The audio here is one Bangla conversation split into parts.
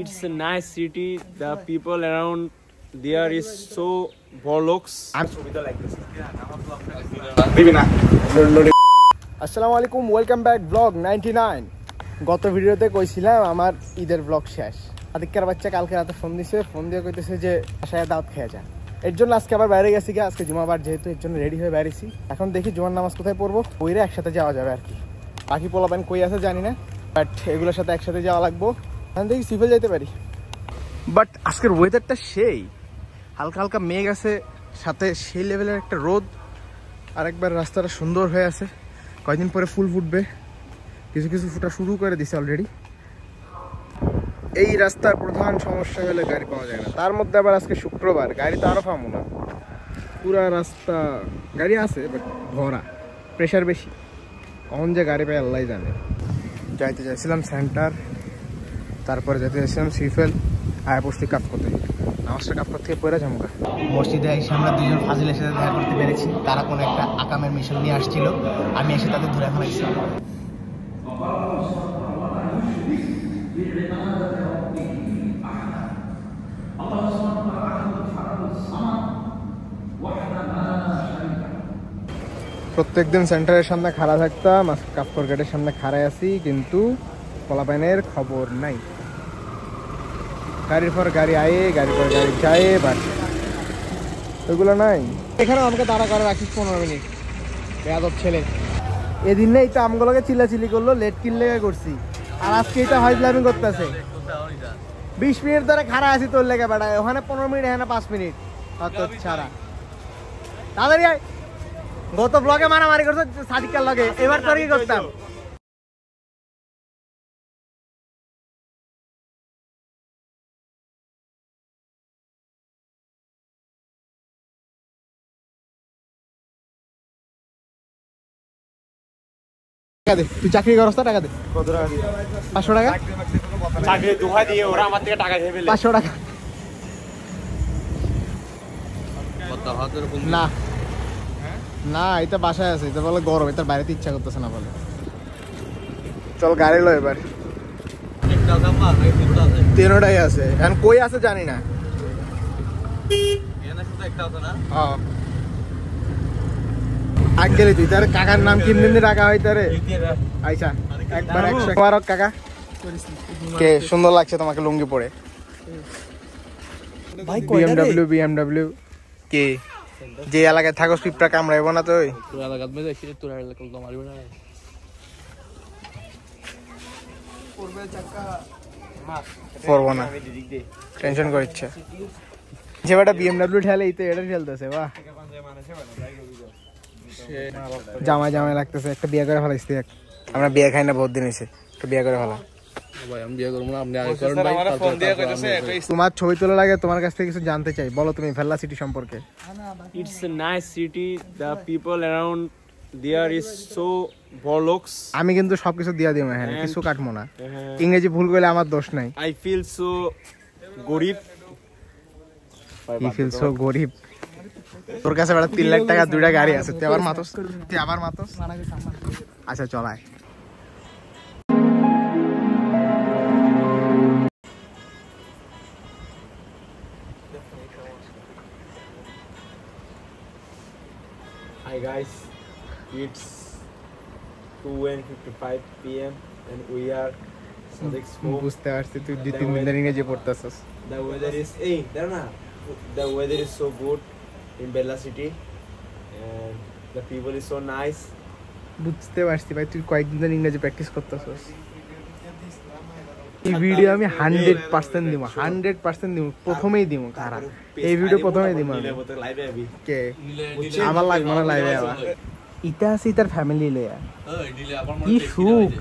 It's a nice city. The people around there is so bollocks. আসসালামু আলাইকুম, ওয়েলকাম ব্যাক ব্লগ 99। গত ভিডিওতে কইছিলাম আমার ঈদের ব্লগ শেষ। আদিক্যার বাচ্চা কালকে রাতে ফোন দিয়ে কইতেছে যে বাসায় দাওয়াত খেয়ে যা। এর জন্য আজকে আবার বাইরে গেছি, আজকে জুমাবার যেহেতু এর জন্য রেডি হয়ে বেরিয়েছি। এখন দেখি জুমার নামাজ কোথায় পড়বো, ওইরা একসাথে যাওয়া যাবে আর কি। বাকি পোলাপান কই আছে জানি না, বাট এগুলোর সাথে একসাথে যাওয়া লাগবো। এখন দেখি সিফেল যাইতে পারি। বাট আজকের ওয়েদারটা সেই হালকা হালকা মেঘ আছে, সাথে সেই লেভেলের একটা রোদ। আরেকবার রাস্তাটা সুন্দর হয়ে আছে, কয়েকদিন পরে ফুল ফুটবে, কিছু কিছু ফুটা শুরু করে দিছে অলরেডি। এই রাস্তার প্রধান সমস্যা হলে গাড়ি পাওয়া যায় না, তার মধ্যে আবার আজকে শুক্রবার, গাড়ি তো আরও পাবো না। পুরা রাস্তা গাড়ি আছে বাট ভরা, প্রেশার বেশি। কখন যে গাড়ি পাই আল্লাহ জানে। যাইতে চাইছিলাম সেন্টার, তারপরে যেতে চাইছিলাম সিফেল, আয়া পড়ছি কাপ করতে। নামাজটা কাপ করতে পরে ঝামকা মসজিদে এসে আমরা দুজন ফাজিলের সাথে দেখা করতে পেরেছি। তারা কোনো একটা আকামের মিশন নিয়ে আসছিল, আমি এসে তাদের ধরে ফেলাইছি। প্রত্যেকদিন সেন্টারের সামনে খাড়া থাকতাম, কাপড় গেটের সামনে খাড়াই আছি, কিন্তু পোলাপাইনের খবর নাই। গাড়ির পর গাড়ি আয়ে, গাড়ির পর গাড়ি যায়, বাট ওইগুলো নাই। এখানেও আমাকে তাড়া করে রাখিস 15 মিনিট, বেয়াদব ছেলে। এদিন নেই তো আমগুলোকে চিল্লাচিল্লি করলো, লেট কিনলে করছি, আর আজকে এটা হাইজলামি করতেছে। 20 মিনিট ধরে খাড়া আছি তোর লেগে বেড়ায়, ওখানে 15 মিনিট, এখানে 5 মিনিট ছাড়া। তাড়াতাড়ি আয়। গত ব্লগে মারামারি করছো সাদিকার লগে, এবার তোর কি করতাম? তুই চাকরি করছ, টাকা দে। কত টাকা? 500 টাকা। চাকরি দোহাই দিয়ে ওরা আমার থেকে টাকা খেয়ে ফেলে। 500 টাকা না না, এটা বাসায় আছে, এটা বলে গরম, এটার বাইরেতে ইচ্ছা করতেছে না বলে। চল গাড়ি লো এবার। তিনটাই আছে, এখন কই আছে জানি না। আগ গেলি তুই, তার কাকার নাম কিন দিন রাখা হয় তারে। আচ্ছা একবার 100 কাকা। কে সুন্দর লাগছে তোমাকে লুঙ্গি পরে। বিএমডব্লিউ কে যে এলাকায় থাকো পিঁপড়া কামড়াইব না তো? পড়বো না, টেনশন করছে। যে বেটা বিএমডব্লিউ ঠেলে এই তো এটা ঠেলতেছে। বাহ, জামাই লাগতেছে। একটা বিয়ে করে ফেলাইছি। আমরা বিয়ে খাই না বহুত দিন হয়েছে, একটা বিয়ে করে ফেলা। তোমার ছবি তোলা লাগে, তোমার কাছ থেকে কিছু জানতে চাই, বলো তুমি ভেল্লা সিটি সম্পর্কে। It's a nice city. The people around there is so bollocks. আমি কিন্তু সবকিছু দিয়া দিই, হ্যাঁ কিছু কাটবো না। ইংরেজি ভুল করলে আমার দোষ নাই। I feel so গরিব। You feel so গরিব? তোর কাছে বেটা 3 লাখ টাকা 2টা গাড়ি আছে, তুই আবার মাতস। আচ্ছা চলায়। Hi guys, it's 2:55 p.m. and we are Sadik's home. বুঝতে পারছি তুই 2-3 দিন ধরে ইংরেজি পড়তেছস। The weather is the weather is so good in Bella City and the people is so nice. বুঝতে পারছি ভাই, তুই কয়েকদিন ধরে ইংরেজি প্র্যাকটিস করতেছস। এই ভিডিও আমি 100% দিব, 100% দিব, প্রথমেই দিব। কারা এই ভিডিও প্রথমেই দিব? কে? আমার লাগবে না লাইভে আবার। ইটা আছে তার ফ্যামিলি লয়া, কি সুখ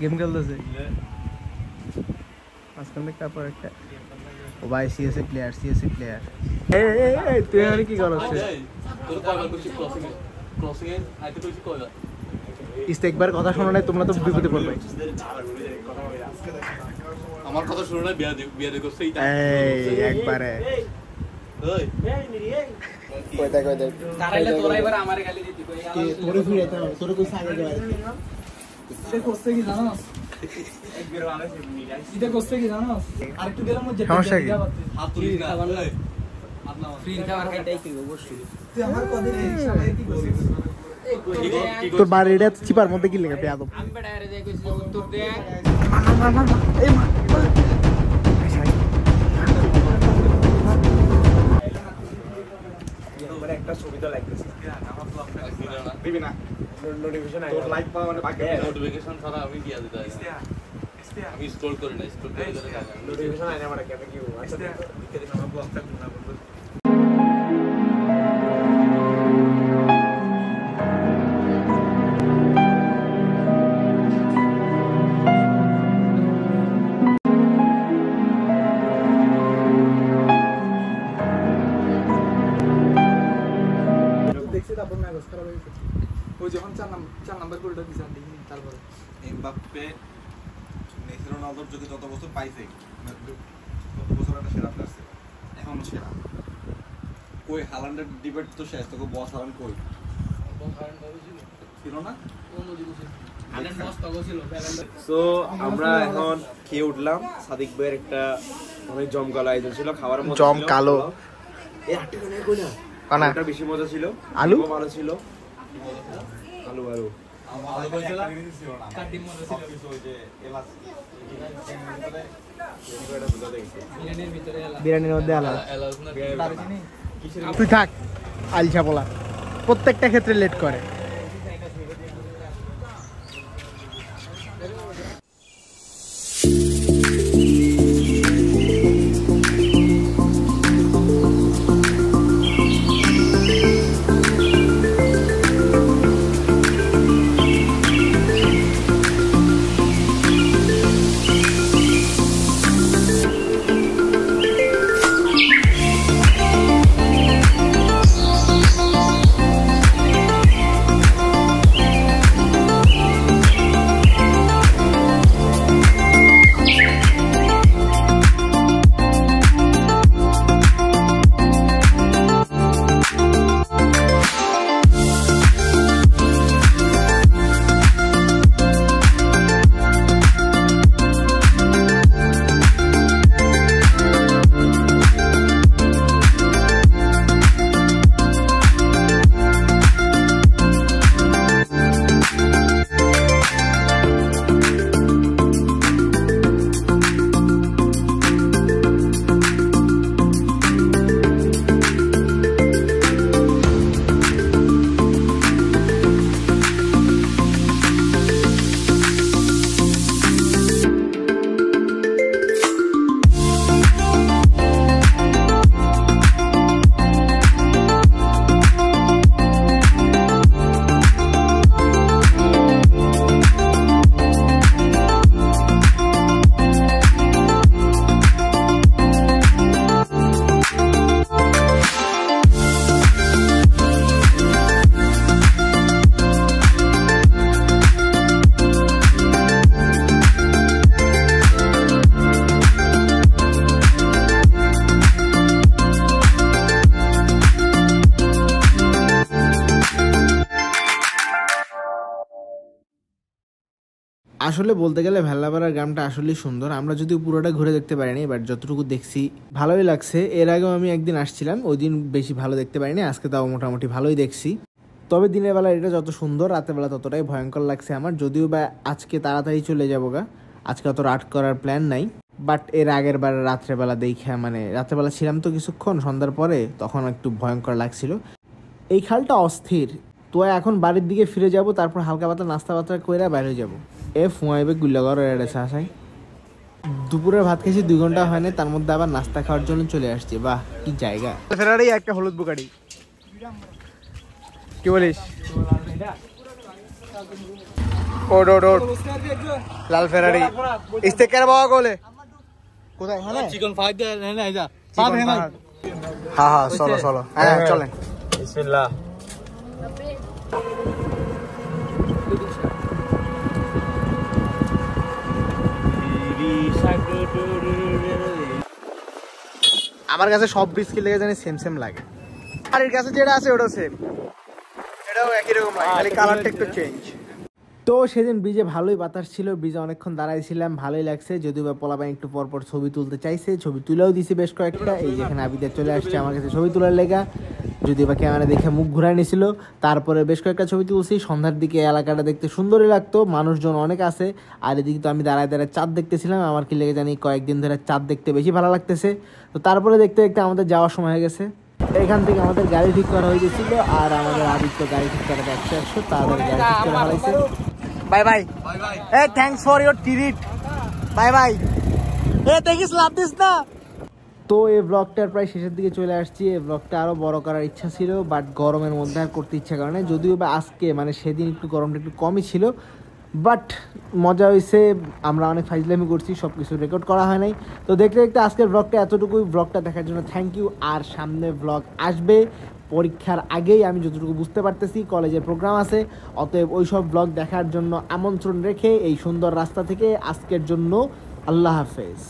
গেম খেলতেছে। আজকাল তারপর একটা ও ভাই সিএসএ প্লেয়ার। এই তুই আর কি করছিস? একবার কথা শোনো না, তোমরা তো বিপদে পড়বে। আমার কথা শুনো না, বিয়া দেখো সেইটা এই একবারে ওই কই দেখ তারাইলে তোরা এবার আমারে গালি দিতি কই তোরে ফিরে তো তোরে কই সাইডে যাবে সে করছে কি জানো এটা করছে কি জানো আরেকটু গেলাম মধ্যে সমস্যা কি? হাত তুলিস না খাবার এই, হাত নামা। ফ্রি খাবার খাইতেই কি অবশ্যই তুই আমার কথা সবাই কি বলছিস তোর বাড়িটা চিপার মধ্যে কি লেগে পেয়াদব আমি বেড়ারে যাই কইছি উত্তর দে একটা ছবি তো লাগতেছে আমার তো আপনার কাছে দিল না। দিবি না নোটিফিকেশন আই তোর লাইক পাওয়া মানে বাকি নোটিফিকেশন ছাড়া আমি দিয়া দিতে হয় না। আমি স্টোর করি না, স্টোর করে করে কাজ। নোটিফিকেশন আই না মানে কেন কি আচ্ছা দিতে আমরা ব্লগটা গুনা করব দেখছি তারপর না গোস খারাপ হয়েছে ওই যখন 4 নাম্বার গোলটা দিছেন দেখি তারপরে এমবাপ্পে মেসি রোনালদোর যুগে যত বছর পাইছে তত বছর একটা সেরা প্লেয়ার ছিল এখনো সেরা কই হালান্ডের ডিবেট তো শেষ তোকে বস হালান্ড কই ছিল না আলেন মস্ত গছিল সো আমরা এখন খেয়ে উঠলাম সাদিক ভাইয়ের একটা অনেক জমকালো আয়োজন ছিল খাবার মধ্যে জমকালো। এই আটটি কোনে কই না কানা ওটা বেশি মজা ছিল আলু? খুব ভালো ছিল আলু আলু আমার কইছিল ছিল না কাটি মতো ছিল কিছু ওই যে এলাচ মিলানের ভিতরে এলা বিরিয়ানির মধ্যে আলাদা এলাউজ না দারুচিনি তুই থাক আলছা বলা প্রত্যেকটা ক্ষেত্রে লেট করে আসলে বলতে গেলে ভেল্লাপাড়ার গ্রামটা আসলেই সুন্দর। আমরা যদিও পুরোটা ঘুরে দেখতে পারিনি, বাট যতটুকু দেখছি ভালোই লাগছে। এর আগেও আমি একদিন আসছিলাম, ওই দিন বেশি ভালো দেখতে পারিনি, আজকে তাও মোটামুটি ভালোই দেখছি। তবে দিনের বেলা এটা যত সুন্দর, রাতের বেলা ততটাই ভয়ঙ্কর লাগছে আমার। যদিও বা আজকে তাড়াতাড়ি চলে যাবো গা, আজকে অত রাত করার প্ল্যান নাই। বাট এর আগের বার রাত্রেবেলা দেখে, মানে রাত্রেবেলা ছিলাম তো কিছুক্ষণ সন্ধ্যার পরে, তখন একটু ভয়ঙ্কর লাগছিল। এই খালটা অস্থির। তো এখন বাড়ির দিকে ফিরে যাব, তারপর হালকা পাতলা নাস্তা বাস্তা করে বাইরে যাবো। ফুয়াইবে গুল্লাগড় এড়েছে আশায়। দুপুরের ভাত খেয়েছি 2 ঘন্টা হয়নি, তার মধ্যে আবার নাস্তা খাওয়ার জন্য চলে আসছি। বাহ কি জায়গা! ফেরারি একটা হলুদ বুকারি, কি বলিস? ওড ওড ওড লাল ফেরারি স্টিকার বাবা কোলে কোথায়? হ্যাঁ চিকেন ফ্রাই দে না যা পাব হে না। হ্যাঁ হ্যাঁ চলো চলো, হ্যাঁ চলেন। বিসমিল্লাহ। আমার কাছে সব বিস্কিট লেগে জানি সেম সেম লাগে, আর এর কাছে যেটা আছে ওটাও সেম, এটাও একই রকম লাগে, খালি কালারটা একটু চেঞ্জ। তো সেদিন ব্রিজে ভালোই বাতাস ছিল, ব্রিজে অনেকক্ষণ দাঁড়াইছিলাম, ভালোই লাগছে। যদিও বা পোলাপান একটু পর পর ছবি তুলতে চাইছে, ছবি তুলেও দিছি বেশ কয়েকটা। এই যেখানে আবিদা চলে আসছে আমার কাছে ছবি তোলার লেগা, যদিও বা ক্যামেরা দেখে মুখ ঘুরাই নিছিল। তারপরে বেশ কয়েকটা ছবি তুলছি। সন্ধ্যার দিকে এলাকাটা দেখতে সুন্দরই লাগতো, মানুষজন অনেক আছে। আর এদিকে তো আমি দাঁড়ায় দাঁড়ায় চাঁদ দেখতেছিলাম, আমার কি লেগে জানি কয়েকদিন ধরে চাঁদ দেখতে বেশি ভালো লাগতেছে। তো তারপরে দেখতে দেখতে আমাদের যাওয়ার সময় হয়ে গেছে। এখান থেকে আমাদের গাড়ি ঠিক করা হয়ে গেছিল, আর আমাদের আদিত্য গাড়ি ঠিক করাতে 100 তাদের গাড়ি ঠিক করে ফেলাইছে। বাই বাই এ thanks for your treat, bye bye এ দেখিস লাভ দিস না। তো এই ব্লগটার প্রায় শেষের দিকে চলে আসছি। এই ব্লগটা আরও বড় করার ইচ্ছা ছিল, বাট গরমের মধ্যে আর করতে ইচ্ছা করে না। যদিও বা আজকে মানে সেদিন একটু গরমটা একটু কমই ছিল, বাট মজা হয়েছে। আমরা অনেক ফাইজলামি করছি, সব কিছু রেকর্ড করা হয় নাই। তো দেখতে দেখতে আজকের ব্লগটা এতটুকুই। ব্লগটা দেখার জন্য থ্যাংক ইউ। আর সামনে ব্লগ আসবে পরীক্ষার আগেই, আমি যতটুকু বুঝতে পারতেছি কলেজের প্রোগ্রাম আছে, অতএব ওই সব ব্লগ দেখার জন্য আমন্ত্রণ রেখে এই সুন্দর রাস্তা থেকে আজকের জন্য আল্লাহ হাফেজ।